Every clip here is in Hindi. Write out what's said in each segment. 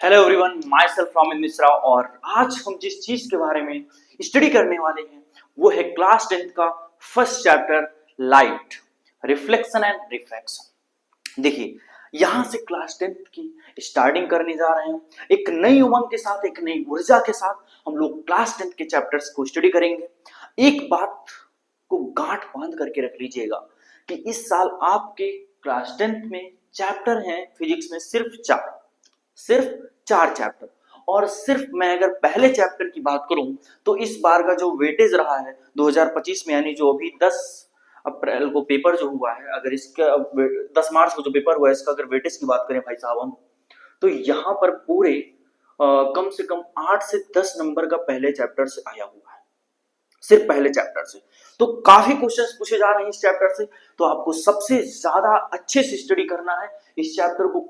Hello everyone, my self Amit Mishra. और आज हम जिस चीज के बारे में स्टडी करने वाले हैं वो है क्लास 10th का first chapter, light, reflection and refraction. देखिए, यहां से क्लास 10th की स्टार्टिंग करने जा रहे हैं। एक नई उमंग के साथ, एक नई ऊर्जा के साथ हम लोग क्लास 10th के चैप्टर्स को स्टडी करेंगे। एक बात को गांठ बांध करके रख लीजिएगा कि इस साल आपके क्लास 10th में चैप्टर हैं फिजिक्स में सिर्फ चार चैप्टर। और सिर्फ मैं अगर पहले चैप्टर की बात करूं तो इस बार का जो वेटेज रहा है 2025 में, यानी जो अभी 10 अप्रैल को पेपर जो हुआ है, अगर इसका 10 मार्च को जो पेपर हुआ है इसका अगर वेटेज की बात करें भाई साहब हम, तो यहाँ पर पूरे कम से कम 8 से 10 नंबर का पहले चैप्टर से आया हुआ है, सिर्फ पहले चैप्टर से। तो काफी क्वेश्चंस पूछे जा रहे हैं इस चैप्टर से, तो आपको सबसे ज्यादा अच्छे से स्टडी करना है इस चैप्टर को।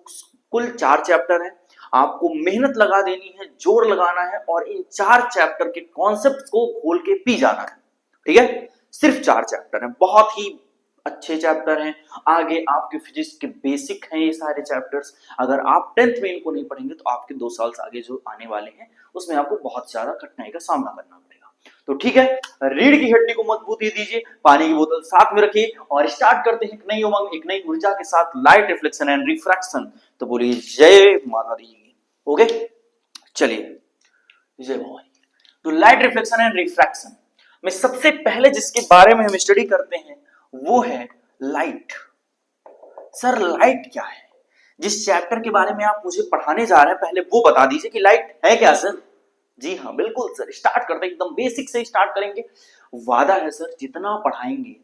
कुल 4 चैप्टर है, आपको मेहनत लगा देनी है, जोर लगाना है और इन 4 चैप्टर के कॉन्सेप्ट को खोल के पी जाना है। ठीक है, सिर्फ 4 चैप्टर हैं, बहुत ही अच्छे चैप्टर हैं। आगे आपके फिजिक्स के बेसिक हैं ये सारे चैप्टर्स। अगर आप 10th में इनको नहीं पढ़ेंगे तो आपके 2 साल से आगे जो आने वाले हैं उसमें आपको बहुत ज्यादा कठिनाई का सामना करना पड़ेगा। तो ठीक है, रीढ़ की हड्डी को मजबूती दीजिए, पानी की बोतल साथ में रखिए और स्टार्ट करते हैं एक नई उमंग, एक नई ऊर्जा के साथ, लाइट, रिफ्लेक्शन एंड रिफ्रैक्शन। तो बोलिए जय माता दी। ओके, चलिए जय भवानी। तो लाइट, रिफ्लेक्शन एंड रिफ्रैक्शन में सबसे पहले जिसके बारे में हम स्टडी करते हैं वो है लाइट। सर लाइट क्या है? जिस चैप्टर के बारे में आप मुझे पढ़ाने जा रहे हैं पहले वो बता दीजिए कि लाइट है क्या सर। जी हाँ बिल्कुल सर, स्टार्ट करते हैं, एकदम बेसिक से स्टार्ट करेंगे। वादा है सर, जितना पढ़ाएंगे,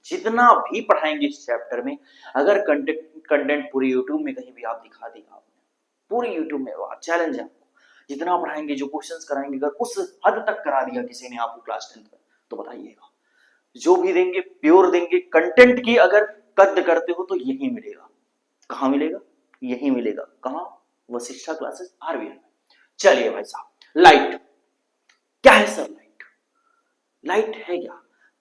जितना भी पढ़ाएंगे इस चैप्टर में, अगर कंटेंट पूरी यूट्यूब में कहीं भी आप दिखा दिया आपने, पूरी यूट्यूब में चैलेंज है आपको, जितना पढ़ाएंगे, जो क्वेश्चंस कराएंगे, अगर उस हद तक करा दिया किसी ने आपको क्लास 10th में, तो बताइएगा जो भी देंगे प्योर देंगे। कंटेंट की अगर कद्र करते हो तो यही मिलेगा। कहां मिलेगा? यही मिलेगा। कहां? वशिष्ठा क्लासेस आरवीएल में। चलिए भाई साहब, लाइट क्या है सर? लाइट है क्या,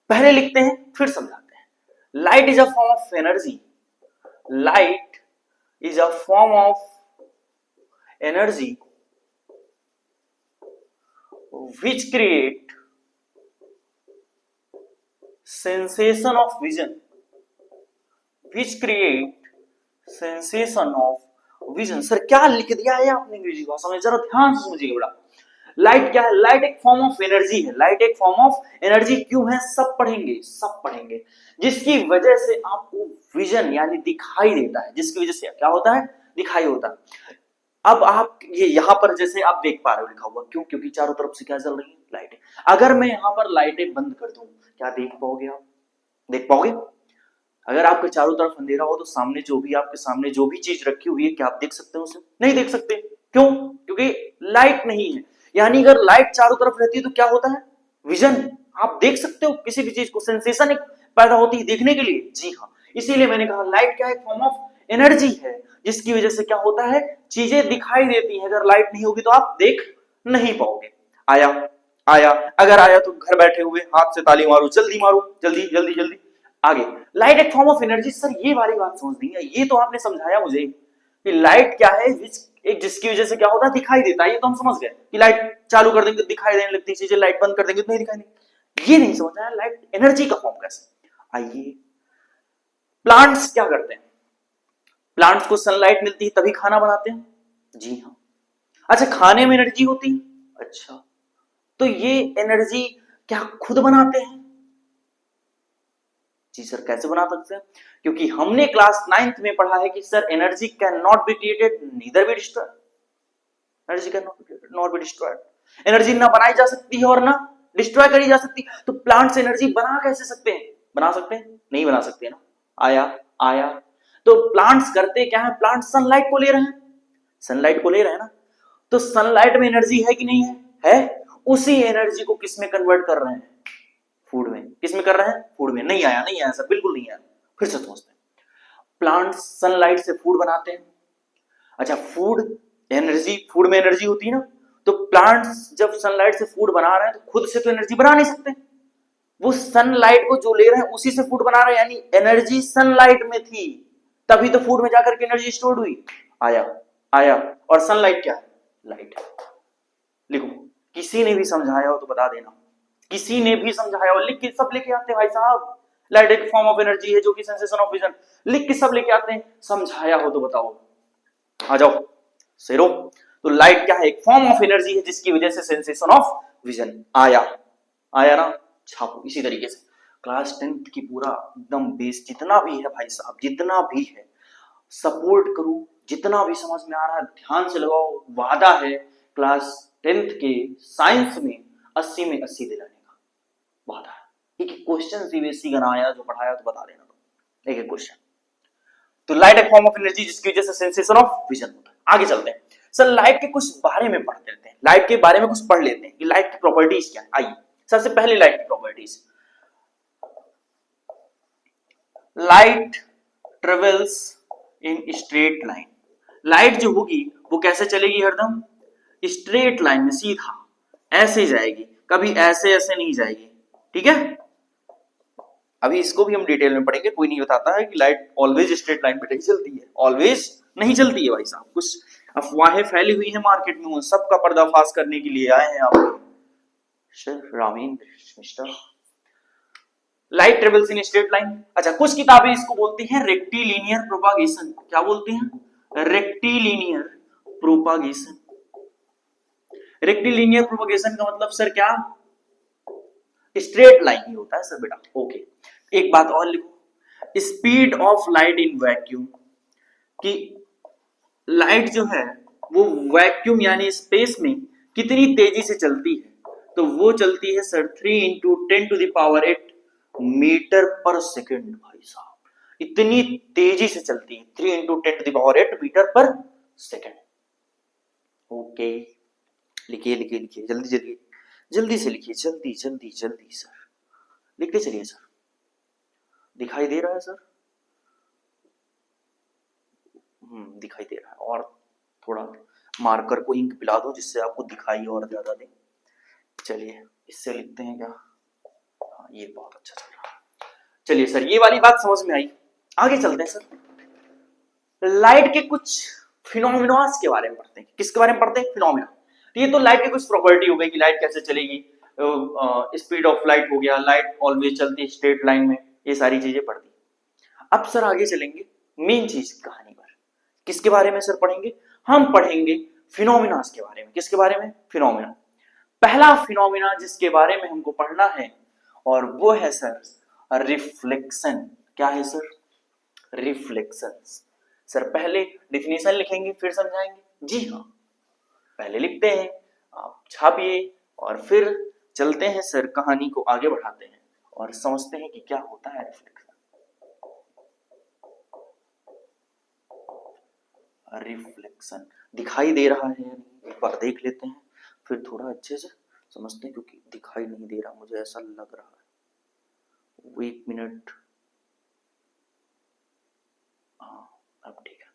पहले लिखते हैं फिर समझाते हैं। Light is a form of energy. Light is a form of energy which create sensation of vision, which create sensation of vision। Sir क्या लिख दिया है आपने अंग्रेजी भाषा में, जरा ध्यान से समझिएगा बेटा। लाइट क्या है? लाइट एक फॉर्म ऑफ एनर्जी है। लाइट एक फॉर्म ऑफ एनर्जी क्यों है? सब पढ़ेंगे, सब पढ़ेंगे। जिसकी वजह से आपको विजन यानी दिखाई देता है, जिसकी वजह से क्या होता है? दिखाई होता है। अब आप ये यहां पर जैसे आप देख पा रहे हो लिखा हुआ, क्यों? क्योंकि चारों तरफ से क्या चल रही है? लाइटें। अगर मैं यहां पर लाइटें बंद कर दूं, क्या देख पाओगे आप? देख पाओगे? अगर आपके चारों तरफ अंधेरा हो तो सामने जो भी, आपके सामने जो भी चीज रखी हुई है, क्या आप देख सकते हो उसे? नहीं देख सकते। क्यों? क्योंकि लाइट नहीं है। यानी अगर लाइट चारों तरफ रहती है तो क्या होता है? विजन। आप देख सकते हो किसी भी चीज को, सेंसेशन एक पैदा होती है देखने के लिए। जी हाँ, इसीलिए मैंने कहा लाइट क्या है? फॉर्म ऑफ एनर्जी है, जिसकी वजह से क्या होता है? चीजें दिखाई देती हैं। अगर लाइट नहीं होगी तो आप देख नहीं पाओगे। आया? आया? अगर आया तो घर बैठे हुए हाथ से ताली मारो, जल्दी मारो, जल्दी जल्दी जल्दी। आगे, लाइट एक फॉर्म ऑफ एनर्जी। सर ये वाली बात समझनी है, ये तो आपने समझाया मुझे कि लाइट क्या है, एक जिसकी वजह से क्या होता है? दिखाई देता है। ये तो हम समझ गए कि लाइट चालू कर देंगे तो दिखाई देने लगती है चीजें, लाइट बंद कर देंगे तो नहीं दिखाई देंगी। ये नहीं समझना है लाइट एनर्जी का फॉर्म कैसे। आइए, प्लांट्स क्या करते हैं? प्लांट्स को सनलाइट मिलती है तभी खाना बनाते हैं। जी हाँ। अच्छा, खाने में एनर्जी होती है। अच्छा, तो ये एनर्जी क्या खुद बनाते हैं? जी सर, कैसे बना सकते हैं? क्योंकि हमने क्लास 9th में पढ़ा है कि sir energy can not be created neither be destroyed. Energy can not be created not be destroyed. Energy ना बनाई जा सकती है और ना डिस्ट्रॉय करी जा सकती। तो प्लांट्स एनर्जी बना कैसे सकते हैं? बना सकते हैं? नहीं बना सकते ना। आया? आया? तो प्लांट्स करते क्या है? प्लांट सनलाइट को ले रहे हैं, सनलाइट को ले रहे हैं ना। तो सनलाइट में एनर्जी है कि नहीं है? है। उसी एनर्जी को किस में कन्वर्ट कर रहे हैं? फूड में। किस में कर रहे हैं? फूड में। नहीं आया? नहीं आया सर, बिल्कुल नहीं आया। फिर से समझते हैं। प्लांट्स सनलाइट से फूड बनाते हैं। अच्छा, फूड एनर्जी, फूड में एनर्जी होती है ना, तो प्लांट्स जब सनलाइट से फूड बना रहे हैं तो खुद से तो एनर्जी बना नहीं सकते। वो सनलाइट को जो ले रहे हैं उसी से फूड बना रहे हैं, यानी एनर्जी सनलाइट में थी तभी तो फूड में जाकर के एनर्जी स्टोर्ड हुई। आया? आया। और सनलाइट क्या है? लाइट है। लिखो, किसी ने भी समझाया हो तो बता देना, किसी ने भी समझाया हो, लिख के सब लेके आते हैं भाई साहब। लाइट एक फॉर्म ऑफ एनर्जी है जो कि सेंसेशन ऑफ विजन, लिख के सब लेके आते हैं। समझाया हो तो बताओ, आ जाओ शेरो। तो लाइट क्या है? एक फॉर्म ऑफ एनर्जी है जिसकी वजह से सेंसेशन ऑफ विजन आया। आया ना? छापो इसी तरीके से। क्लास 10th की पूरा एकदम बेस जितना भी है भाई साहब, जितना भी है सपोर्ट करो, जितना भी समझ में आ रहा है ध्यान से लगाओ। वादा है क्लास 10th के साइंस में 80 में 80 दिलाने का वादा है। एक क्वेश्चन सीबीएसई का आया जो पढ़ाया तो बता देना, तो एक क्वेश्चन। तो लाइट एक फॉर्म ऑफ एनर्जी जिसकी वजह से सेंसेशन ऑफ विजन होता है। आगे चलते हैं सर, लाइट के कुछ बारे में पढ़ लेते हैं, लाइट के बारे में कुछ पढ़ लेते हैं कि लाइट की प्रॉपर्टीज क्या है। आइए सबसे पहले लाइट की properties. Light travels in straight line. Light जो होगी वो कैसे चलेगी? हरदम स्ट्रेट लाइन में, सीधा ऐसे जाएगी, कभी ऐसे ऐसे नहीं जाएगी। ठीक है, अभी इसको भी हम डिटेल में पढ़ेंगे। कोई नहीं बताता है कि लाइट ऑलवेज स्ट्रेट लाइन पे नहीं चलती है, ऑलवेज नहीं चलती है भाई साहब। कुछ अफवाहें फैली हुई है मार्केट में, उन सबका पर्दाफाश करने के लिए आए हैं आप Ramendra mister. Light travels in straight line. अच्छा, कुछ किताबें इसको बोलती हैं रेक्टिलिनियर प्रोपागेशन। क्या बोलती हैं? Rectilinear propagation. रेक्टिलिनियर प्रोपागेशन का मतलब सर क्या? स्ट्रेट लाइन ही होता है सर बेटा। ओके, एक बात और लिखो, speed of light in vacuum. कि लाइट जो है वो वैक्यूम यानी स्पेस में कितनी तेजी से चलती है? तो वो चलती है सर 3 इंटू 10⁸ मीटर पर सेकेंड। भाई साहब इतनी तेजी से चलती है, 3 इंटू 10⁸ मीटर पर सेकेंड। ओके, लिखिए लिखिए लिखिए, जल्दी जल्दी जल्दी से लिखिए, जल्दी जल्दी जल्दी सर लिखते चलिए सर। दिखाई दे रहा है सर? दिखाई दे रहा है। और थोड़ा मार्कर को इंक पिला दो जिससे आपको दिखाई और ज्यादा दे। चलिए इससे लिखते हैं क्या? हाँ, ये बहुत अच्छा चल रहा है। चलिए सर, ये वाली बात समझ में आई। आगे चलते हैं सर, लाइट के कुछ फिनोमिनास के बारे में पढ़ते हैं। किसके बारे में पढ़ते हैं? फिनोमिना। ये तो लाइट की कुछ प्रॉपर्टी हो गई कि लाइट कैसे चलेगी, स्पीड ऑफ लाइट हो गया, लाइट ऑलवेज चलती है स्ट्रेट लाइन में, ये सारी चीजें पढ़ दी। अब सर आगे चलेंगे मेन चीज कहानी पर। किसके बारे में सर पढ़ेंगे? हम पढ़ेंगे फिनोमिनास के बारे में। किसके बारे में? फिनोमिना। पहला फिनोमिना जिसके बारे में हमको पढ़ना है और वो है सर रिफ्लेक्शन। क्या है सर? रिफ्लेक्शन। सर पहले डिफिनेशन लिखेंगे फिर समझाएंगे। जी हाँ, पहले लिखते हैं, आप छापिए और फिर चलते हैं सर, कहानी को आगे बढ़ाते हैं और समझते हैं कि क्या होता है रिफ्लेक्शन। रिफ्लेक्शन दिखाई दे रहा है, एक बार देख लेते हैं फिर थोड़ा अच्छे से समझते हैं, क्योंकि दिखाई नहीं दे रहा, मुझे ऐसा लग रहा है। एक मिनट, हाँ अब ठीक है।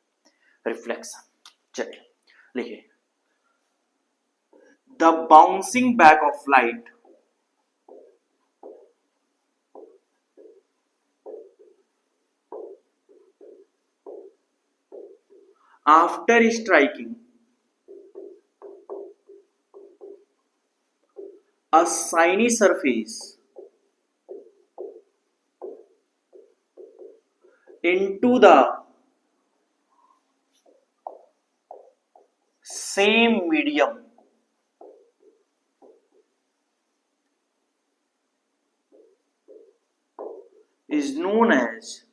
रिफ्लेक्शन, चलिए लिखिए, the bouncing back of light after striking a shiny surface into the same medium is known as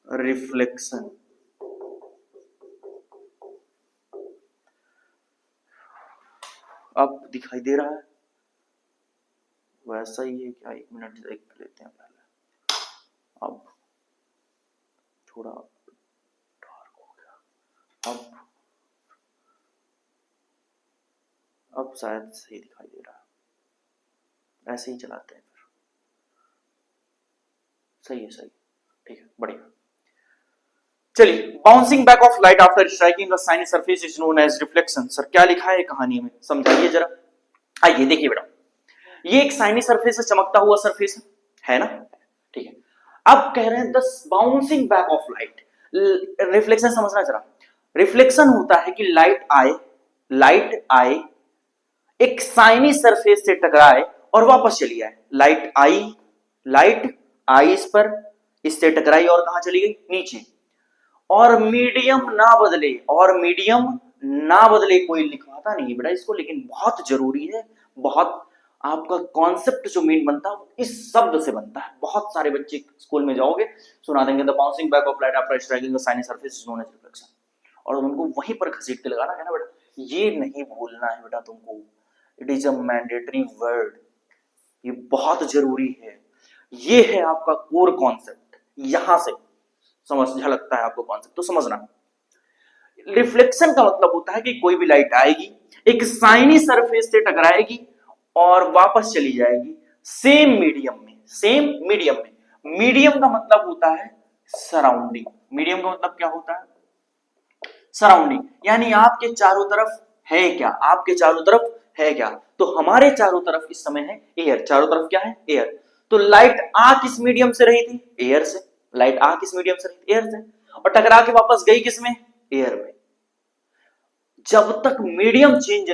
reflection. अब दिखाई दे रहा है? वैसा ही है क्या? एक मिनट देख लेते हैं पहले। अब थोड़ा डार्क हो गया, अब शायद सही दिखाई दे रहा है। ऐसे ही चलाते हैं फिर। सही है, सही, ठीक है, बढ़िया। चलिए, bouncing back of light after striking a shiny surface is known as reflection. Sir क्या लिखा है कहानी में, समझाइए जरा। आइए देखिए बेटा, ये एक शाइनी सरफेस है, चमकता हुआ सरफेस है ना, ठीक है। अब कह रहे हैं the bouncing back of light, reflection समझना जरा। रिफ्लेक्शन होता है कि लाइट आए एक साइनी सरफेस से टकराए और वापस चली आए। लाइट आई इस पर, इससे टकराई और कहां चली गई? नीचे। और मीडियम ना बदले कोई लिखवाता नहीं है बेटा इसको, लेकिन बहुत जरूरी है। बहुत आपका कॉन्सेप्ट जो मेन बनता है इस शब्द से बनता है। बहुत सारे बच्चे स्कूल में जाओगे सुना देंगे the bouncing back of light after striking the shiny surface is known as reflection, और उनको वहीं पर घसीट के लगाना है ना बेटा। ये नहीं भूलना है बेटा तुमको, it is a mandatory word, ये बहुत जरूरी है। ये है आपका कोर कॉन्सेप्ट, यहां से समझ झलकता है आपको कॉन्सेप्ट, तो समझना। रिफ्लेक्शन का मतलब होता है कि कोई भी लाइट आएगी, एक साइनी सरफेस से टकराएगी और वापस चली जाएगी सेम मीडियम में। मीडियम का मतलब होता है सराउंडिंग। मीडियम का मतलब क्या होता है? सराउंडिंग, यानी आपके चारों तरफ है क्या? आपके चारों तरफ है क्या? तो हमारे चारों तरफ इस समय है एयर। चारों तरफ क्या है? एयर। तो लाइट आ किस मीडियम से रही थी? एयर से। लाइट आ किस मीडियम से रही थी? एयर से। और टकरा के वापस गई किसमें? एयर में। जब तक मीडियम चेंज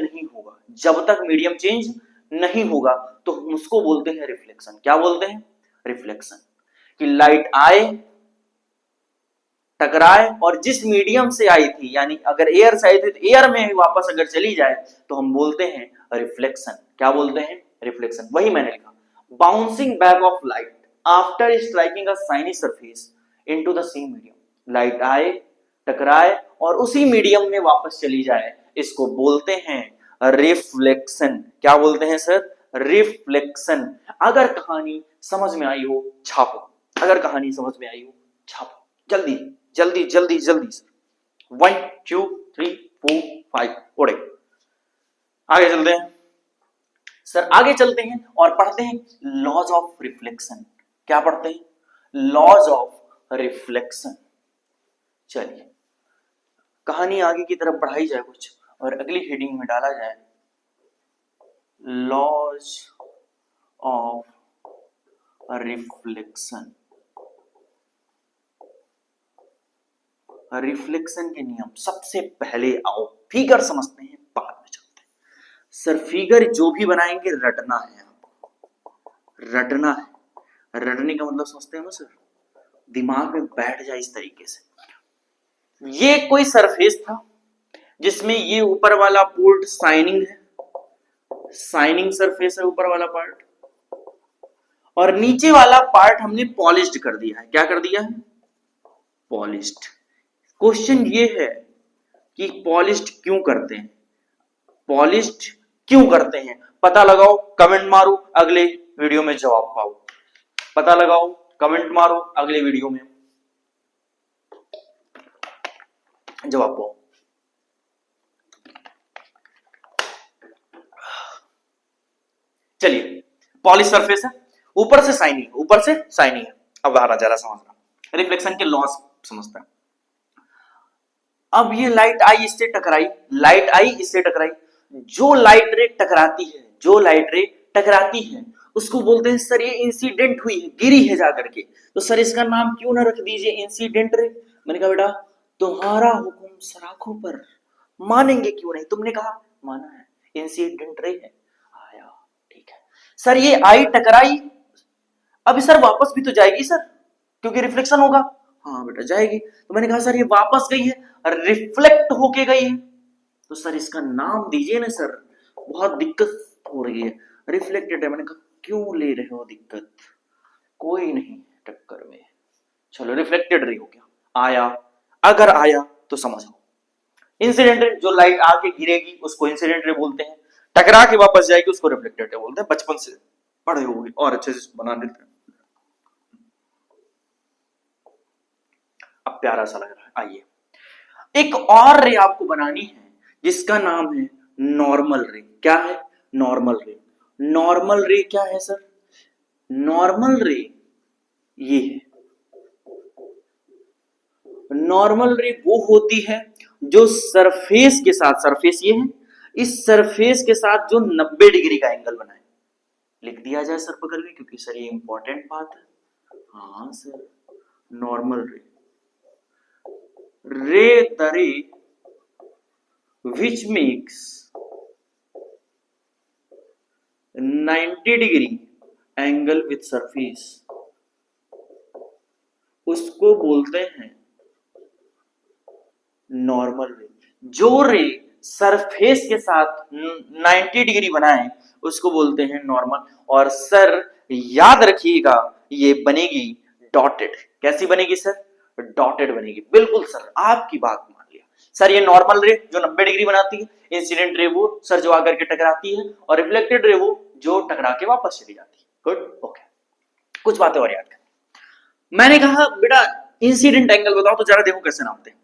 नहीं होगा तो हम उसको बोलते हैं रिफ्लेक्शन। क्या बोलते हैं? रिफ्लेक्शन। कि लाइट आए, टकराए और जिस मीडियम से आई थी, यानी अगर एयर से आई थी तो एयर में वापस अगर चली जाए तो हम बोलते हैं रिफ्लेक्शन। क्या बोलते हैं? रिफ्लेक्शन। वही मैंने लिखा, bouncing back of light after striking a shiny surface into the same medium. Light आए, टकराए और उसी मीडियम में वापस चली जाए, इसको बोलते हैं रिफ्लेक्शन। क्या बोलते हैं सर? रिफ्लेक्शन। अगर कहानी समझ में आई हो छापो, अगर कहानी समझ में आई हो छापो, जल्दी जल्दी जल्दी जल्दी सर। 1 2 3 4 5 ओड़े। आगे चलते हैं सर, आगे चलते हैं और पढ़ते हैं लॉज ऑफ रिफ्लेक्शन। क्या पढ़ते हैं? Laws of reflection. चलिए कहानी आगे की तरफ बढ़ाई जाए कुछ और अगली हेडिंग में डाला जाए लॉज ऑफ रिफ्लेक्शन। रिफ्लेक्शन के नियम सबसे पहले आओ फिगर समझते हैं, बाद में चलते हैं। सर फिगर जो भी बनाएंगे रटना है आपको, रटना है। रटने का मतलब समझते हैं ना सर? दिमाग में बैठ जाए इस तरीके से। ये कोई सरफेस था जिसमें ये ऊपर वाला पोर्ट शाइनिंग है, शाइनिंग सरफेस है ऊपर वाला पार्ट, और नीचे वाला पार्ट हमने पॉलिश्ड कर दिया है। क्या कर दिया है? पॉलिश्ड। क्वेश्चन ये है कि पॉलिश्ड क्यों करते हैं? पॉलिश्ड क्यों करते हैं? पता लगाओ, कमेंट मारो, अगले वीडियो में जवाब पाओ। पता लगाओ, कमेंट मारो, अगले वीडियो में जवाब पाओ। चलिए पॉलिश सरफेस है, ऊपर से शाइनी है। अब आ रहा जरा समझना, रिफ्लेक्शन के लॉस समझते हैं। अब ये लाइट आई इससे टकराई, जो लाइट रे टकराती है उसको बोलते हैं सर ये इंसिडेंट हुई है, गिरी है जाकर के, तो सर इसका नाम क्यों ना रख दीजिए इंसिडेंट रे। मैंने कहा बेटा तुम्हारा हुक्म सराखों पर, मानेंगे क्यों नहीं? तुमने कहा माना है, इंसिडेंट रे है, आया ठीक है। सर ये आई टकराई, अब सर वापस भी तो जाएगी सर, क्योंकि रिफ्लेक्शन होगा। हाँ बेटा जाएगी। तो मैंने कहा सर ये वापस गई है, रिफ्लेक्ट होके गई है, तो सर इसका नाम दीजिए ना सर, बहुत दिक्कत हो रही है। रिफ्लेक्टेड है। मैंने कहा क्यों ले रहे हो दिक्कत, कोई नहीं टक्कर में, चलो रिफ्लेक्टेड रे हो गया। आया, अगर आया तो समझो इंसिडेंट रे, जो लाइट आके गिरेगी उसको इंसिडेंट रे बोलते हैं, टकरा के वापस जाएगी उसको रिफ्लेक्टेड रे बोलते हैं। बचपन से पढ़े होंगे और अच्छे से बना लेते हैं। अब प्यारा सा लग रहा है। आइए एक और रे आपको बनानी है जिसका नाम है नॉर्मल रे। क्या है? नॉर्मल रे। नॉर्मल रे क्या है सर? नॉर्मल रे ये है, नॉर्मल रे वो होती है जो सरफेस के साथ, सरफेस ये है, इस सरफेस के साथ जो 90 डिग्री का एंगल बनाए। लिख दिया जाए सर पकड़ के, क्योंकि सर ये इंपॉर्टेंट बात है। हाँ सर, नॉर्मल रे ray the ray which makes 90 degree angle with surface उसको बोलते हैं नॉर्मल रे। जो रे सरफेस के साथ 90 डिग्री बनाए उसको बोलते हैं नॉर्मल। और सर याद रखिएगा ये बनेगी डॉटेड। कैसी बनेगी सर? डॉटेड बनेगी। बिल्कुल सर, आपकी बात मान लिया सर। ये नॉर्मल रे जो 90 डिग्री बनाती है, इंसिडेंट रे वो सर जो आकर के टकराती है, और रिफ्लेक्टेड रे वो जो टकरा के वापस चली जाती है। Good, okay. कुछ बातें और याद करें। मैंने कहा बेटा इंसिडेंट एंगल बताओ, तो जरा देखो कैसे नापते हैं।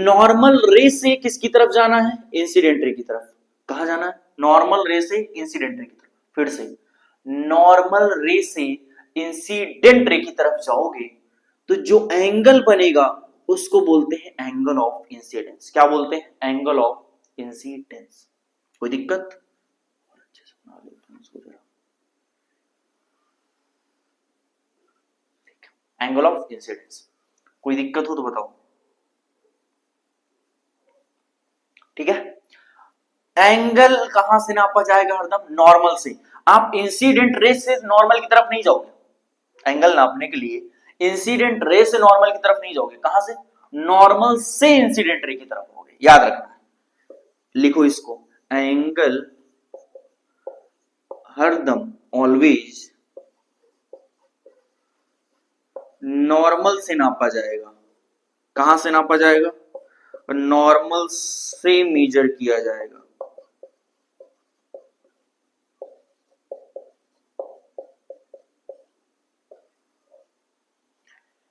नॉर्मल रे से किसकी तरफ जाना है? इंसिडेंट रे की तरफ। कहा जाना है? नॉर्मल रे से इंसिडेंट रे की तरफ। फिर से नॉर्मल रे से इंसिडेंट रे की तरफ जाओगे तो जो एंगल बनेगा उसको बोलते हैं एंगल ऑफ इंसिडेंस। क्या बोलते हैं? Angle of incidence. कोई दिक्कत? अच्छे से बना लेते हैं इसको जरा। Angle of incidence. कोई दिक्कत हो तो बताओ। ठीक है। एंगल कहां से नापा जाएगा? हरदम नॉर्मल से। आप इंसिडेंट रे से नॉर्मल की तरफ नहीं जाओगे एंगल नापने के लिए। इंसिडेंट रे से नॉर्मल की तरफ नहीं जाओगे। कहां से? नॉर्मल से इंसिडेंट रे की तरफ होगे। याद रखना, लिखो इसको। एंगल हरदम ऑलवेज नॉर्मल से नापा जाएगा। कहां से नापा जाएगा? नॉर्मल से मेजर किया जाएगा।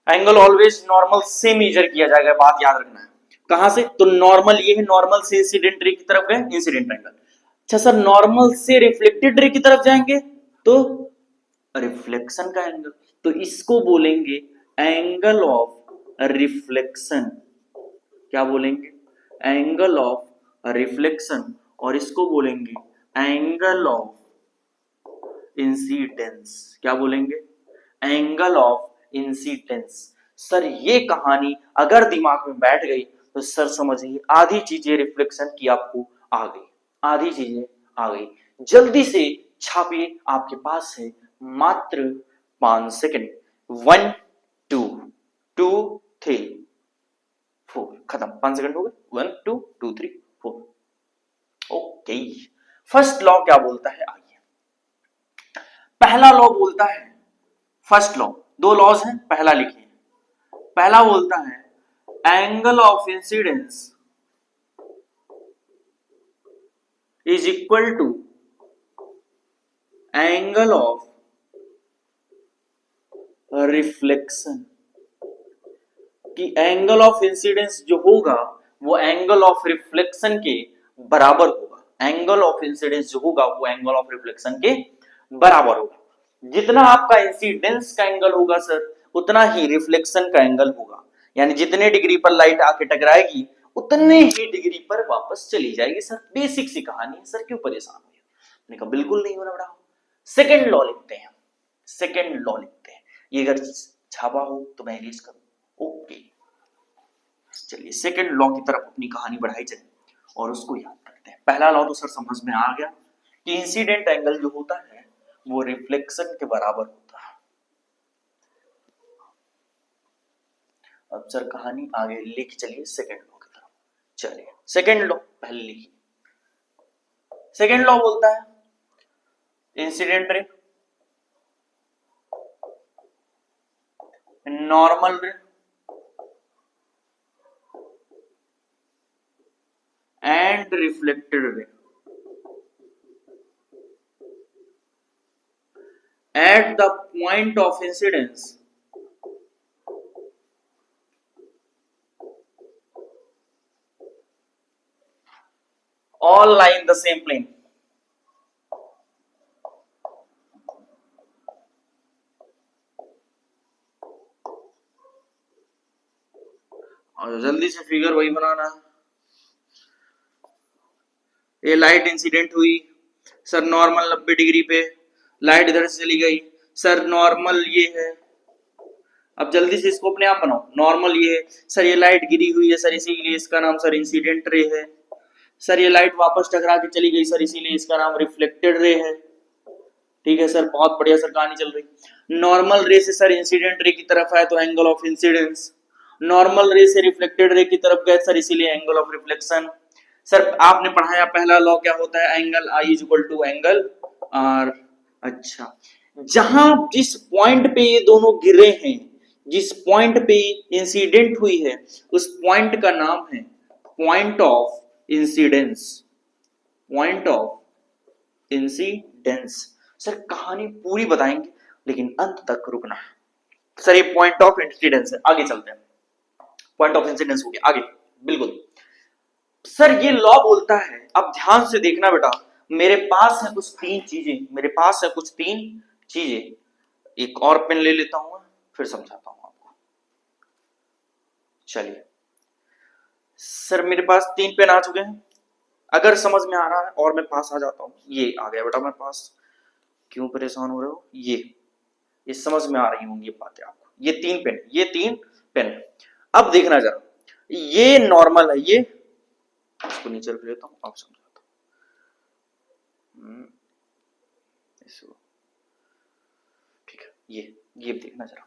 एंगल ऑलवेज नॉर्मल से मेजर किया जाएगा। बात याद रखना है। कहां से? तो नॉर्मल ये है, नॉर्मल से इंसिडेंट रे की तरफ गए, इंसिडेंट एंगल। अच्छा सर, नॉर्मल से रिफ्लेक्टेड रे की तरफ जाएंगे तो रिफ्लेक्शन का एंगल। तो इसको बोलेंगे एंगल ऑफ रिफ्लेक्शन। क्या बोलेंगे? Angle of reflection. और इसको बोलेंगे एंगल ऑफ इंसिडेंस। क्या बोलेंगे? Angle of incidence. सर ये कहानी अगर दिमाग में बैठ गई तो सर समझिए आधी चीजें रिफ्लेक्शन की आपको आ गई। आधी चीजें आ गई। जल्दी से छापिए, आपके पास है मात्र 5 सेकंड। 1 2 2 3 4। खत्म। 5 सेकंड हो गए। 1 2 2 3 4। ओके। फर्स्ट लॉ क्या बोलता है? आइए, पहला लॉ बोलता है, फर्स्ट लॉ, दो लॉज हैं, पहला लिखिए। पहला बोलता है angle of incidence is equal to angle of reflection. कि एंगल ऑफ इंसिडेंस जो होगा वो एंगल ऑफ रिफ्लेक्शन के बराबर होगा। एंगल ऑफ इंसिडेंस जो होगा वो एंगल ऑफ रिफ्लेक्शन के बराबर होगा। जितना आपका इंसिडेंस का एंगल होगा सर, उतना ही रिफ्लेक्शन का एंगल होगा। यानी जितने डिग्री पर लाइट आके टकराएगी उतने ही डिग्री पर वापस चली जाएगी। सर बेसिक सी कहानी है सर, क्यों परेशान हो? मैंने कहा बिल्कुल नहीं होना बड़ा। सेकेंड लॉ लिखते हैं। सेकेंड लॉ लिखते हैं। ये अगर छापा हो तो मैं इरेज करूं। ओके, चलिए सेकेंड लॉ की तरफ अपनी कहानी बढ़ाई जाए और उसको याद करते हैं। पहला लॉ तो सर समझ में आ गया कि इंसिडेंट एंगल जो होता है वो रिफ्लेक्शन के बराबर होता है। अब सर कहानी आगे लेके चलिए सेकेंड लॉ की तरफ। चलिए सेकेंड लॉ पहले लिखिए। सेकेंड लॉ बोलता है इंसिडेंट रे, नॉर्मल रे and reflected ray at the point of incidence all lie in the same plane। और जल्दी से फिगर वही बनाना है। ये लाइट इंसिडेंट हुई सर नॉर्मल 90 डिग्री पे, लाइट इधर से चली गई सर, नॉर्मल ये है, अब जल्दी से इसको अपने आप बनाओ। नॉर्मल ये है सर, ये लाइट गिरी हुई है सर, इसीलिए इसका नाम सर इंसिडेंट रे है। सर ये लाइट वापस टकरा के चली गई सर, इसीलिए इसका नाम रिफ्लेक्टेड रे है। ठीक है सर, बहुत बढ़िया सर, कहानी चल रही। नॉर्मल रे से सर इंसिडेंट रे की तरफ आए तो एंगल ऑफ इंसिडेंस, नॉर्मल रे से रिफ्लेक्टेड रे की तरफ गए सर, इसीलिए एंगल ऑफ रिफ्लेक्शन। सर आपने पढ़ाया पहला लॉ क्या होता है, angle I is equal to angle R. अच्छा, जहां जिस पॉइंट पे ये दोनों गिरे हैं, जिस पॉइंट पे इंसिडेंट हुई है, उस पॉइंट का नाम है point of incidence, point of incidence. Sir कहानी पूरी बताएंगे लेकिन अंत तक रुकना है। सर ये पॉइंट ऑफ इंसिडेंस है, आगे चलते हैं। पॉइंट ऑफ इंसिडेंस हो गया, आगे बिल्कुल। सर ये लॉ बोलता है, अब ध्यान से देखना बेटा, मेरे पास है कुछ तीन चीजें, मेरे पास है कुछ तीन चीजें। एक और पेन ले लेता हूं, फिर समझाता हूं आपको। चलिए सर, मेरे पास तीन पेन आ चुके हैं। अगर समझ में आ रहा है और मैं पास आ जाता हूं, ये आ गया बेटा मैं पास। क्यों परेशान हो रहे हो, ये समझ में आ रही होंगी ये बातें आपको। ये तीन पेन, ये तीन पेन। अब देखना जरा, ये नॉर्मल है, ये इसको नीचे रख लेता हूं, अब समझाता हूं। ठीक है, ये देखना जरा,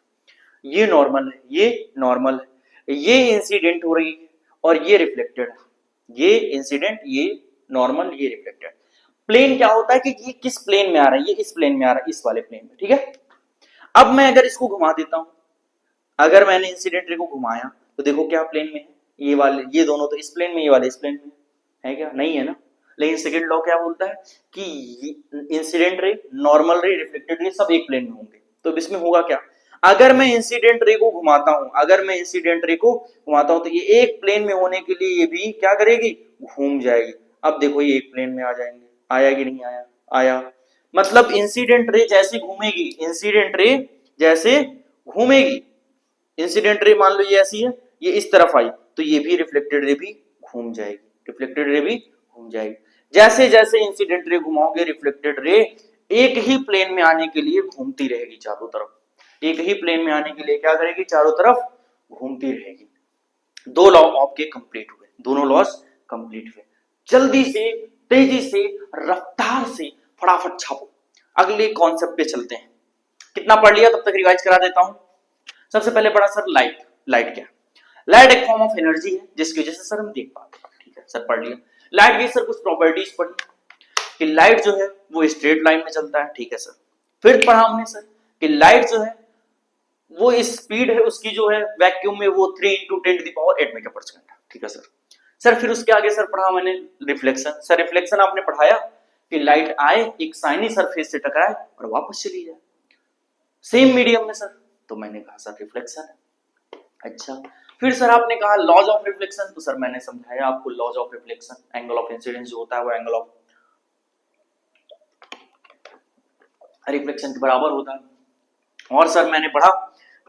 ये नॉर्मल है, ये नॉर्मल है, ये इंसिडेंट हो रही है और ये रिफ्लेक्टेड है। ये इंसिडेंट, ये नॉर्मल, ये रिफ्लेक्टेड। प्लेन क्या होता है कि ये किस प्लेन में आ रहा है, ये इस प्लेन में आ रहा है, इस वाले प्लेन में। ठीक है, अब मैं अगर इसको घुमा देता हूं, अगर मैंने इंसिडेंट रे को घुमाया तो देखो क्या प्लेन में है, ये वाले, ये दोनों तो इस प्लेन में, ये वाले इस प्लेन में है क्या, नहीं है ना। लेकिन सेकंड लॉ क्या बोलता है कि इंसिडेंट रे, नॉर्मल रे, रिफ्लेक्टेड रे सब एक प्लेन में होंगे। तो इसमें होगा क्या, अगर मैं इंसिडेंट रे को घुमाता हूं, अगर मैं इंसिडेंट रे को घुमाता हूं तो ये एक प्लेन में होने के लिए ये भी क्या करेगी, घूम जाएगी। अब देखो ये एक प्लेन में आ जाएंगे, आया कि नहीं आया, आया। मतलब इंसिडेंट रे जैसे घूमेगी, इंसिडेंट रे जैसे घूमेगी, इंसिडेंट रे मान लो ये ऐसी है, ये इस तरफ आई तो ये भी रिफ्लेक्टेड रे भी घूम जाएगी, रिफ्लेक्टेड रे भी घूम जाएगी। जैसे जैसे इंसिडेंट रे घुमाओगे, रिफ्लेक्टेड रे एक ही प्लेन में आने के लिए घूमती रहेगी चारों तरफ, एक ही प्लेन में आने के लिए क्या करेगी, चारों तरफ घूमती रहेगी। दो लॉ आपके कंप्लीट हुए, दोनों लॉस कंप्लीट हुए। जल्दी से, तेजी से, रफ्तार से फटाफट छापो। अगले कॉन्सेप्ट पे चलते हैं। कितना पढ़ लिया, तब तक रिवाइज करा देता हूं। सबसे पहले पढ़ा सर लाइट। लाइट क्या, लाइट एक फॉर्म ऑफ एनर्जी है जिसकी वजह से सर हम देख पाते हैं। ठीक है सर, पढ़ लिया। लाइट की सर कुछ प्रॉपर्टीज पढ़ी कि लाइट जो है वो स्ट्रेट लाइन में चलता है। ठीक है सर, फिर पढ़ा हमने सर कि लाइट जो है वो स्पीड है उसकी जो है वैक्यूम में वो 3 × 10⁸ मीटर पर सेकंड। ठीक है सर। सर फिर उसके आगे सर पढ़ा मैंने रिफ्लेक्शन। सर रिफ्लेक्शन आपने पढ़ाया कि लाइट आए, एक शाइनी सरफेस से टकराए और वापस चली जाए सेम मीडियम में सर, तो मैंने कहा सर रिफ्लेक्शन है। अच्छा, फिर सर आपने कहा लॉज ऑफ रिफ्लेक्शन, तो सर मैंने समझाया आपको laws of reflection, angle of incidence जो होता है वो एंगल ऑफ रिफ्लेक्शन के बराबर होता है। और सर मैंने पढ़ा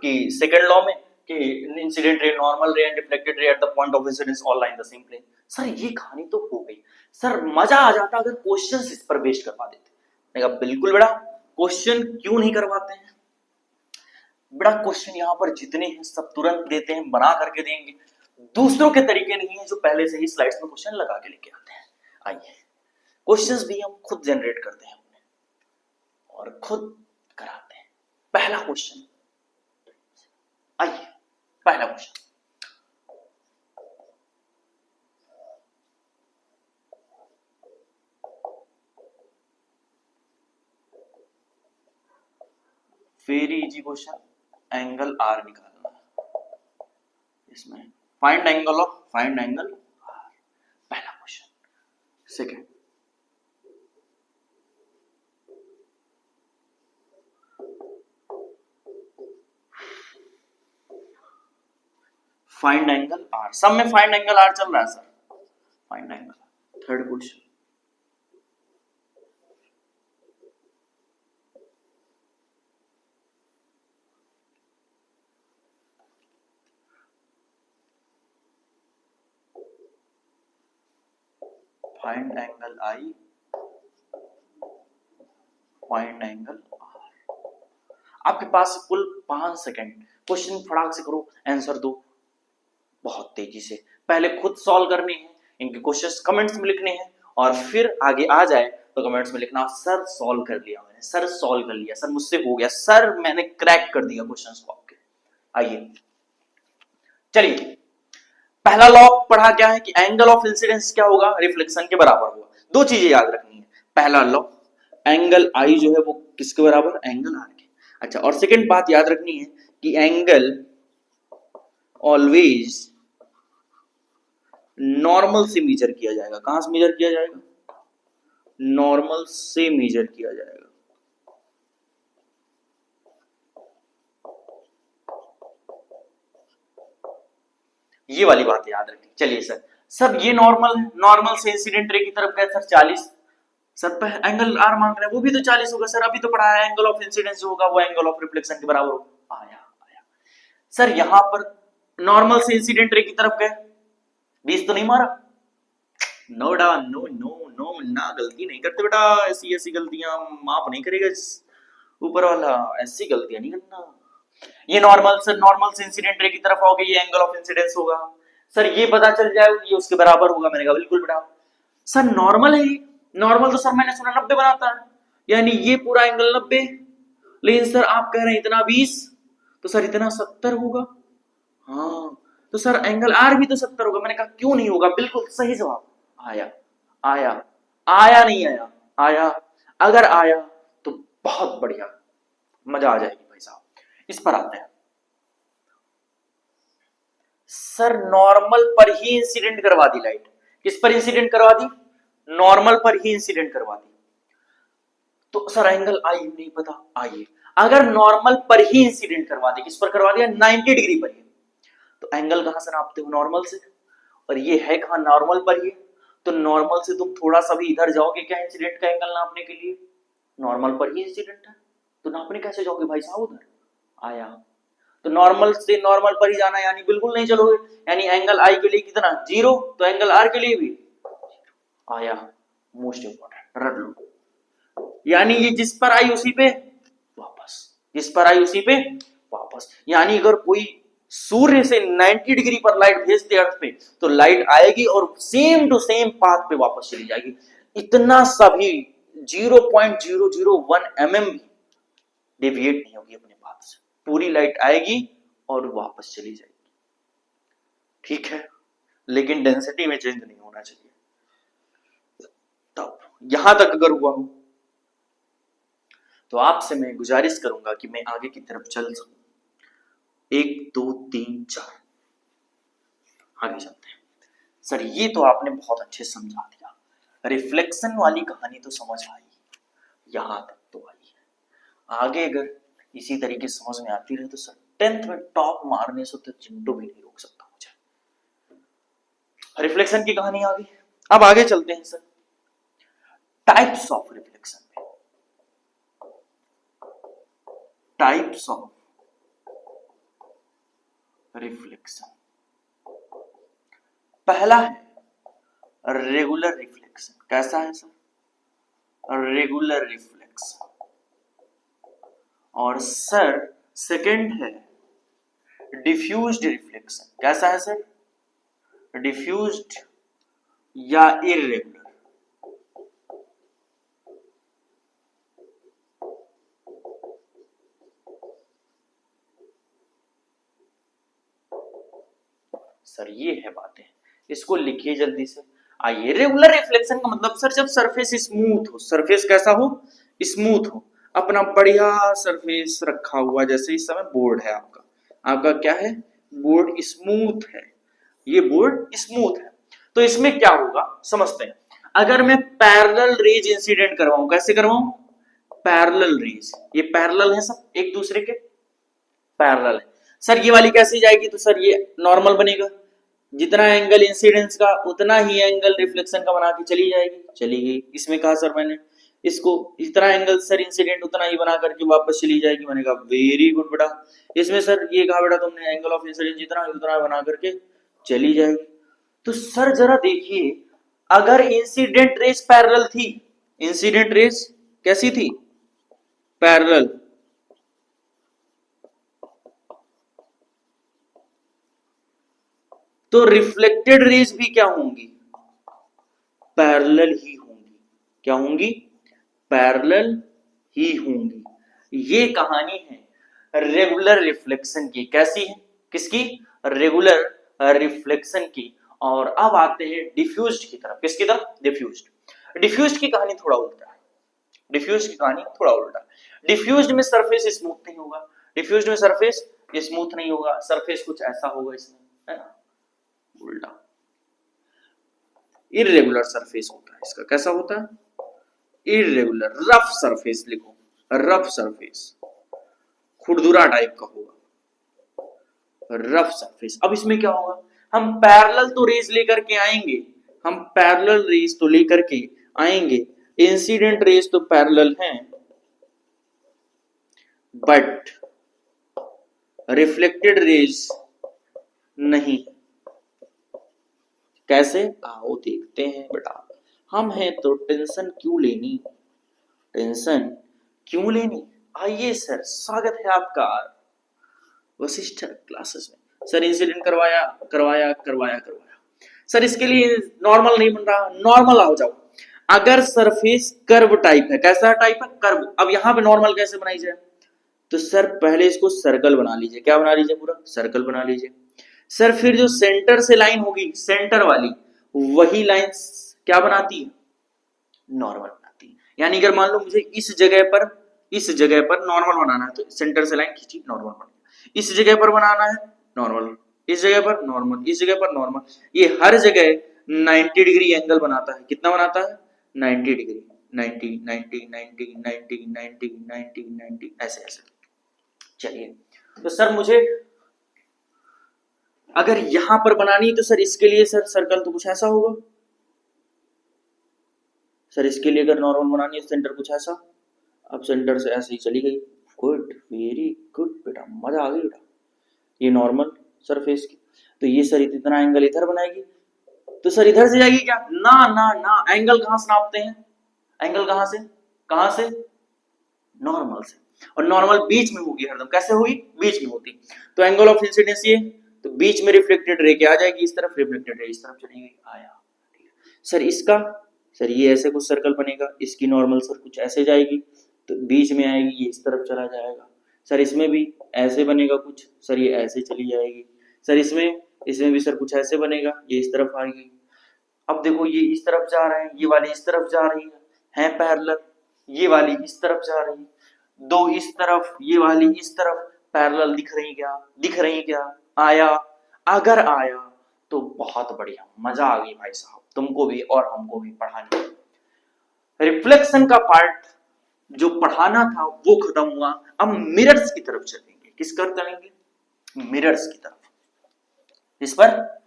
कि सेकंड लॉ में कि incident ray, normal ray and reflected ray at the point of incidence all lie in the same plane. Sir ये कहानी तो हो गई। सर मजा आ जाता अगर क्वेश्चंस इस पर बेस्ड करवा देते। मैंने कहा बिल्कुल बेटा, क्वेश्चन क्यों नहीं करवाते हैं बेटा, क्वेश्चन यहाँ पर जितने हैं सब तुरंत देते हैं, बना करके देंगे। दूसरों के तरीके नहीं है जो पहले से ही स्लाइड्स में क्वेश्चन लगा के लेके आते हैं। आइए, क्वेश्चंस भी हम खुद जनरेट करते हैं और खुद कराते हैं। पहला क्वेश्चन, आइए पहला question, very easy question, angle R निकालना है इसमें। फाइंड एंगल आर, पहला question. Second, find angle R, सब में फाइंड एंगल आर चल रहा है sir, find angle. Third question, find angle I, find angle R. आपके पास कुल 5 सेकंड, क्वेश्चन फटाक से करो, आंसर दो बहुत तेजी से। पहले खुद सॉल्व करने हैं, इनके क्वेश्चंस कमेंट्स में लिखने हैं, और फिर आगे आ जाए तो कमेंट्स में लिखना सर सॉल्व कर लिया मैंने, सर सॉल्व कर लिया, सर मुझसे हो गया, सर मैंने क्रैक कर दिया क्वेश्चंस को आपके। आइए चलिए, पहला लॉ पढ़ा क्या है कि एंगल ऑफ इंसिडेंस क्या होगा, रिफ्लेक्शन के बराबर होगा। दो चीजें याद रखनी है, पहला लॉ एंगल आई जो है वो किसके बराबर, एंगल आर के। अच्छा, और सेकंड बात याद रखनी है कि एंगल ऑलवेज नॉर्मल से मेजर किया जाएगा। कहां से मेजर किया जाएगा, नॉर्मल से मेजर किया जाएगा। ये वाली बात याद रखनी। चलिए सर, सब ये नॉर्मल है, नॉर्मल से इंसिडेंट रे की तरफ गए सर 40, सर एंगल आर मांग रहे हैं, वो भी तो 40 होगा सर, अभी तो पढ़ा है एंगल ऑफ इंसिडेंस जो होगा वो एंगल ऑफ रिफ्लेक्शन के बराबर होगा। आया आया सर, यहां पर नॉर्मल से इंसिडेंट रे की तरफ गए, 20 तो नहीं मारा, नो डा नो नो नो ना, गलती नहीं करते बेटा, ऐसी ऐसी गलतियां माफ नहीं करेगा ऊपर वाला, ऐसी गलतियां नहीं करना। ये नॉर्मल सर, नॉर्मल से इंसिडेंट रे की तरफ आओगे, ये एंगल ऑफ इंसिडेंस होगा सर, ये पता चल जाए ये उसके बराबर होगा। मैंने कहा बिल्कुल बेटा, सर नॉर्मल है, नॉर्मल तो सर मैंने सुना 90 बनाता है, यानी ये पूरा एंगल 90, लेकिन सर आप कह रहे हैं इतना 20, तो सर इतना 70 होगा। हाँ, तो सर एंगल आर भी तो 70 होगा। मैंने कहा क्यों नहीं होगा, बिल्कुल सही जवाब। आया आया आया नहीं आया, आया। अगर आया तो बहुत बढ़िया, मजा आ जाएगी भाई साहब। इस पर आते हैं सर, नॉर्मल पर ही इंसिडेंट करवा दी लाइट। किस पर इंसिडेंट करवा दी, नॉर्मल पर ही इंसिडेंट करवा दी, तो सर एंगल आई नहीं पता। आइए, अगर नॉर्मल पर ही इंसिडेंट करवा दी, किस पर करवा दिया, 90 डिग्री पर ही, तो एंगल कहां से नापते हो, नॉर्मल से, और ये है कहां, नॉर्मल पर ही, तो नॉर्मल से तुम थोड़ा सा भी इधर जाओगे क्या इंसिडेंट का एंगल नापने के लिए, नॉर्मल पर ही इंसिडेंट है, तो नापने कैसे जाओगे भाई साहब उधर। आया, तो नॉर्मल से नॉर्मल पर ही जाना, यानी बिल्कुल नहीं चलोगे, यानी एंगल आई के लिए कितना 0, तो एंगल आर के लिए भी आया। मोस्ट इंपॉर्टेंट रट लो, यानी ये जिस पर आई उसी पे वापस, जिस पर आई उसी पे वापस। यानी अगर कोई सूर्य से 90 डिग्री पर लाइट भेजते अर्थ पे, तो लाइट आएगी और सेम टू सेम पाथ पे वापस चली जाएगी। इतना सा भी 0.001 mm भी डेविएट नहीं होगी अपने पाथ से, पूरी लाइट आएगी और वापस चली जाएगी। ठीक है, लेकिन डेंसिटी में चेंज नहीं होना चाहिए। तब यहां तक अगर हुआ हो तो आपसे मैं गुजारिश करूंगा कि मैं आगे की तरफ चल सकूं। 1 2 3 4 आगे चलते हैं। सर ये तो आपने बहुत अच्छे समझा दिया, रिफ्लेक्शन वाली कहानी तो समझ आई, यहां तक तो आई है। आगे अगर इसी तरीके समझ में आती रहे तो सर 10th में टॉप मारने से तो चिंटू भी नहीं रोक सकता मुझे। रिफ्लेक्शन की कहानी आ गई, अब आगे चलते हैं सर टाइप्स ऑफ रिफ्लेक्शन पे। टाइप्स ऑफ रिफ्लेक्शन, पहला है रेगुलर रिफ्लेक्शन। कैसा है सर, रेगुलर रिफ्लेक्शन। और सर सेकंड है डिफ्यूज्ड रिफ्लेक्शन। कैसा है सर, डिफ्यूज्ड या इररेगुलर। सर ये है बातें, इसको लिखिए जल्दी से। आइए, रेगुलर रिफ्लेक्शन का मतलब सर जब सरफेस स्मूथ हो, सरफेस कैसा हो, स्मूथ हो, अपना बढ़िया सरफेस रखा हुआ, जैसे इस समय बोर्ड है आपका, आपका क्या है, बोर्ड स्मूथ है, ये बोर्ड स्मूथ है, तो इसमें क्या होगा समझते हैं। अगर मैं पैरेलल रेज इंसिडेंट करवाऊं, कैसे करवाऊं, पैरेलल रेज, ये पैरेलल है सब एक दूसरे के, पैरेलल है सर, ये वाली कैसी जाएगी, तो सर ये नॉर्मल बनेगा, जितना एंगल इंसिडेंस का उतना ही एंगल रिफ्लेक्शन का बना के चली जाएगी, चली गई। इसमें कहा सर मैंने इसको जितना एंगल सर इंसिडेंट उतना ही बना करके वापस चली जाएगी। मैंने कहा वेरी गुड बेटा। इसमें सर ये कहा बेटा तुमने एंगल ऑफ इंसिडेंस जितना उतना बना करके चली जाएगी। तो सर जरा देखिए, अगर इंसिडेंट रेस पैरेलल थी, इंसिडेंट रेस कैसी थी, पैरेलल, तो रिफ्लेक्टेड रेज भी क्या होंगी, पैरेलल ही होंगी। क्या होंगी, पैरेलल ही होंगी। ये कहानी है रेगुलर रिफ्लेक्शन की। कैसी है, किसकी, रेगुलर रिफ्लेक्शन की। और अब आते हैं डिफ्यूज्ड की तरफ। किसकी तरफ, डिफ्यूज्ड। डिफ्यूज्ड की कहानी थोड़ा उल्टा है। डिफ्यूज्ड की कहानी थोड़ा उल्टा। डिफ्यूज्ड में सरफेस स्मूथ नहीं होगा, डिफ्यूज्ड में सरफेस स्मूथ नहीं होगा, सरफेस कुछ ऐसा होगा इसमें, है ना, उल्टा। इरेगुलर सरफेस होता है इसका। कैसा होता है, इरेगुलर, रफ सरफेस लिखो, रफ सरफेस, खुरदुरा टाइप का होगा, रफ सरफेस। अब इसमें क्या होगा, हम पैरेलल तो रेज लेकर के आएंगे, हम पैरेलल रेज तो लेकर के आएंगे, इंसिडेंट रेज तो पैरेलल हैं, बट रिफ्लेक्टेड रेज नहीं। कैसे, आओ देखते हैं बेटा। हम हैं तो टेंशन क्यों लेनी, टेंशन क्यों लेनी। आइए सर, स्वागत है आपका वशिष्ठ क्लासेस में। सर इंसिडेंट करवाया करवाया करवाया करवाया, सर इसके लिए नॉर्मल नहीं बन रहा, नॉर्मल आ जाओ। अगर सरफेस कर्व टाइप है, कैसा टाइप है, कर्व। अब यहां पे नॉर्मल कैसे बनाई जाए, तो सर पहले इसको सर्कल बना लीजिए। क्या बना लीजिए, पूरा सर्कल बना लीजिए। सर फिर जो सेंटर से लाइन होगी, सेंटर वाली, वही लाइन क्या बनाती है, नॉर्मल बनाती है। यानी अगर मान लो मुझे इस जगह पर नॉर्मल बनाना है, तो सेंटर से लाइन खींची, नॉर्मल बन गया। इस जगह पर बनाना है नॉर्मल, इस जगह पर नॉर्मल, इस जगह पर नॉर्मल। ये हर जगह 90 डिग्री एंगल बनाता है। कितना बनाता है, 90 डिग्री, 90 90 90 90 90 90 90, ऐसे ऐसे। चलिए, तो सर मुझे अगर यहां पर बनानी है, तो सर इसके लिए सर सर्कल तो कुछ ऐसा होगा। सर इसके लिए अगर नॉर्मल बनानी है, सेंटर कुछ ऐसा। अब सेंटर से ऐसे ही चली गई। गुड, वेरी गुड बेटा, मजा आ गई बेटा। ये नॉर्मल सरफेस की, तो ये सर इतना एंगल इधर बनाएगी, तो सर इधर से जाएगी क्या, ना ना ना। एंगल कहां से नापते हैं, एंगल कहां से, कहां से, नॉर्मल से। और नॉर्मल बीच में होगी हरदम। कैसे होगी, बीच में होती। तो एंगल ऑफ इंसिडेंस ये, तो बीच में रिफ्लेक्टेड रे क्या आ जाएगी, इस तरफ, रिफ्लेक्टेड रे इस तरफ चली गई, आया। सर इसका, सर ये ऐसे कुछ सर्कल बनेगा, इसकी नॉर्मल सर कुछ ऐसे जाएगी, तो बीच में आएगी, ये इस तरफ चला जाएगा। सर इसमें भी ऐसे बनेगा कुछ, सर ये ऐसे चली जाएगी। सर इसमें भी सर कुछ ऐसे बनेगा, ये इस तरफ आएगी। अब देखो ये इस तरफ जा रहे हैं, ये वाली इस तरफ जा रही है पैरेलल, ये वाली इस तरफ जा रही है, दो इस तरफ, ये वाली इस तरफ, पैरेलल दिख रही क्या, दिख रही क्या, आया। अगर आया तो बहुत बढ़िया, मजा आ गई भाई साहब, तुमको भी और हमको भी पढ़ाने। रिफ्लेक्शन का पार्ट जो पढ़ाना था वो खत्म हुआ। अब मिरर्स की तरफ चलेंगे। किस तरफ चलेंगे, मिरर्स की तरफ। इस पर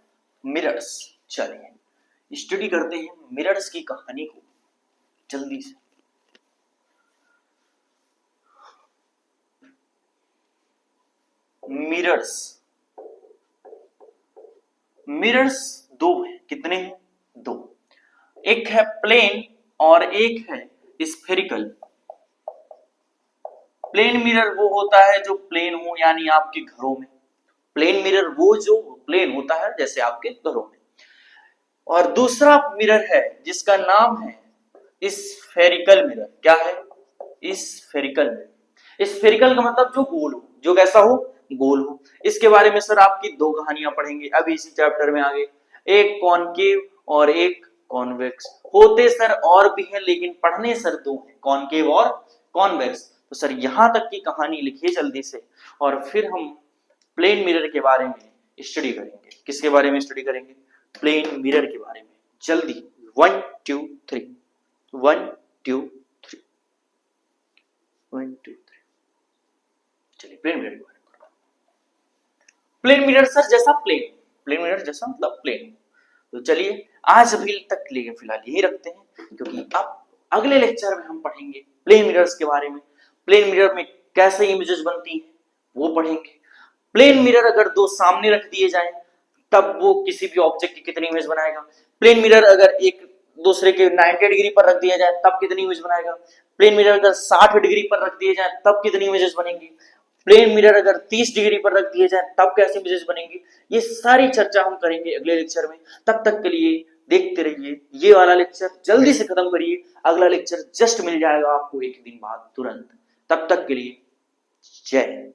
मिरर्स, चलिए स्टडी करते हैं मिरर्स की कहानी को जल्दी से। मिरर्स, मिरर्स दो है, कितने हैं, दो। एक है प्लेन और एक है स्फेरिकल। प्लेन मिरर वो होता है जो प्लेन हो, यानी आपके घरों में। प्लेन मिरर वो जो प्लेन होता है, जैसे आपके घरों में। और दूसरा मिरर है जिसका नाम है स्फेरिकल मिरर। क्या है, स्फेरिकल मिरर। स्फेरिकल का मतलब जो गोल हो, जो कैसा हो, गोल हो। इसके बारे में सर आपकी दो कहानियां पढ़ेंगे अभी इसी चैप्टर में आगे। एक कॉनकेव और एक कॉन्वेक्स। होते सर और भी हैं, लेकिन पढ़ने सर दो हैं, कॉनकेव और कॉन्वेक्स। तो सर यहां तक की कहानी लिखिए जल्दी से, और फिर हम प्लेन मिरर के बारे में स्टडी करेंगे। किसके बारे में स्टडी करेंगे, प्लेन मिरर के बारे में। जल्दी 1 2 3, 1 2 3, 1 2 3। चलिए प्लेन मिरर के बारे में। प्लेन मिरर सर जैसा प्लेन, प्लेन मिरर जैसा मतलब प्लेन। तो चलिए आज अभी तक लिए फिलहाल यही रखते हैं, क्योंकि अब अगले लेक्चर में हम पढ़ेंगे प्लेन मिरर्स के बारे में। प्लेन मिरर में कैसे इमेजेस बनती है वो पढ़ेंगे। प्लेन मिरर अगर दो सामने रख दिए जाएं तब वो किसी भी ऑब्जेक्ट की कितनी इमेज बनाएगा। प्लेन मिरर अगर एक दूसरे के 90 डिग्री पर रख दिया जाए तब कितनी इमेज बनाएगा। प्लेन मिरर अगर 60 डिग्री पर रख दिए जाए तब कितनी इमेजेस बनेंगी। प्लेन मिरर अगर 30 डिग्री पर रख दिए जाए तब कैसी इमेजेस बनेंगी, ये सारी चर्चा हम करेंगे अगले लेक्चर में। तब तक के लिए देखते रहिए ये वाला लेक्चर, जल्दी से खत्म करिए, अगला लेक्चर जस्ट मिल जाएगा आपको एक दिन बाद तुरंत। तब तक के लिए जय हिंद।